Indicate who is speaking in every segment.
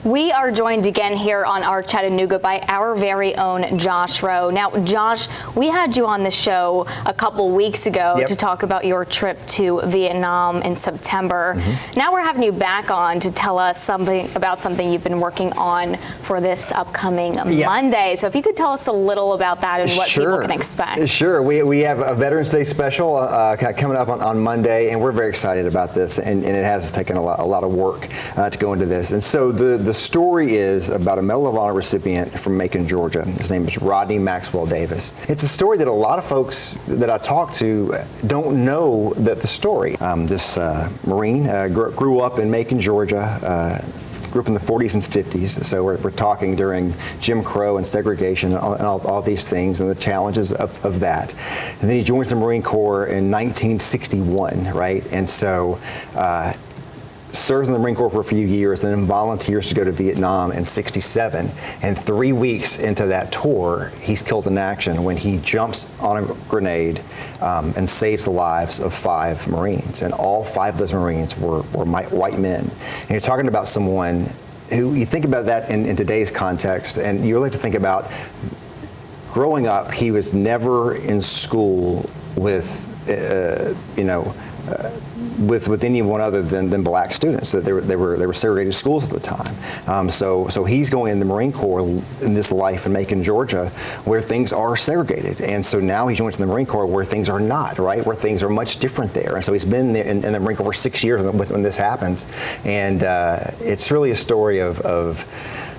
Speaker 1: We are joined again here on our Chattanooga by our very own Josh Roe. Now, Josh, we had you on the show a couple weeks ago to talk about your trip to Vietnam in September. Now we're having you back on to tell us something you've been working on for this upcoming Monday. So if you could tell us a little about that and what people can expect.
Speaker 2: Sure. We have a Veterans Day special coming up on Monday, and we're very excited about this, and it has taken a lot of work to go into this. And so the story is about a Medal of Honor recipient from Macon, Georgia. His name is Rodney Maxwell Davis. It's a story that a lot of folks that I talk to don't know the story. This Marine grew up in Macon, Georgia. Grew up in the 40s and 50s, so we're talking during Jim Crow and segregation and all these things and the challenges of that. And then he joins the Marine Corps in 1961, right? And so serves in the Marine Corps for a few years and then volunteers to go to Vietnam in 67. And 3 weeks into that tour, he's killed in action when he jumps on a grenade and saves the lives of 5 Marines. And all 5 of those Marines were white men. And you're talking about someone who, you think about that in today's context, and you really have to think about growing up, he was never in school with, with anyone other than black students. They were segregated schools at the time. So he's going in the Marine Corps in this life in Macon, Georgia, where things are segregated. And so now he joins the Marine Corps where things are not, right? Where things are much different there. And so he's been there in the Marine Corps for 6 years when this happens. And it's really a story of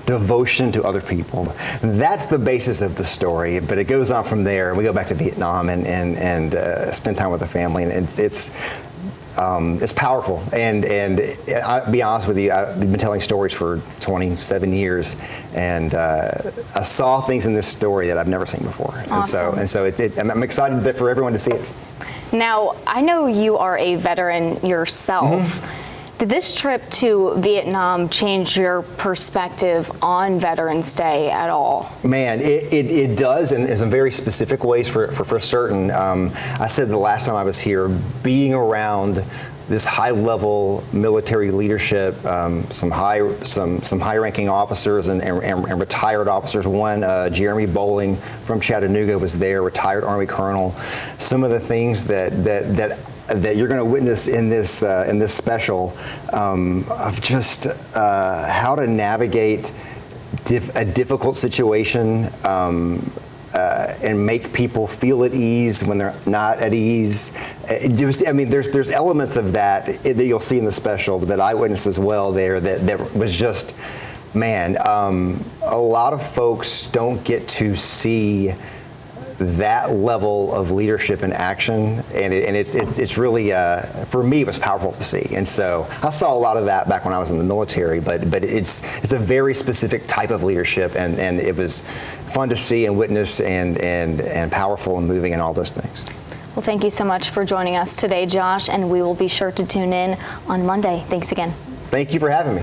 Speaker 2: devotion to other people. That's the basis of the story, but it goes on from there. We go back to Vietnam and spend time with the family, and it's powerful. And I'll be honest with you, I've been telling stories for 27 years, and I saw things in this story that I've never seen before.
Speaker 1: Awesome.
Speaker 2: And so I'm excited for everyone to see it.
Speaker 1: Now, I know you are a veteran yourself. Did this trip to Vietnam change your perspective on Veterans Day at all? Man,
Speaker 2: it does, and in some very specific ways for certain. I said the last time I was here, being around this high-level military leadership, some high-ranking officers and retired officers. One, Jeremy Bowling from Chattanooga was there, retired Army colonel. Some of the things that you're going to witness in this special of just how to navigate a difficult situation and make people feel at ease when they're not at ease. There's elements of that you'll see in the special that I witnessed as well there that was just, man, a lot of folks don't get to see that level of leadership in action, and it's really, for me, it was powerful to see. And so I saw a lot of that back when I was in the military, but it's a very specific type of leadership, and it was fun to see and witness and powerful and moving and all those things.
Speaker 1: Well, thank you so much for joining us today, Josh, and we will be sure to tune in on Monday. Thanks again.
Speaker 2: Thank you for having me.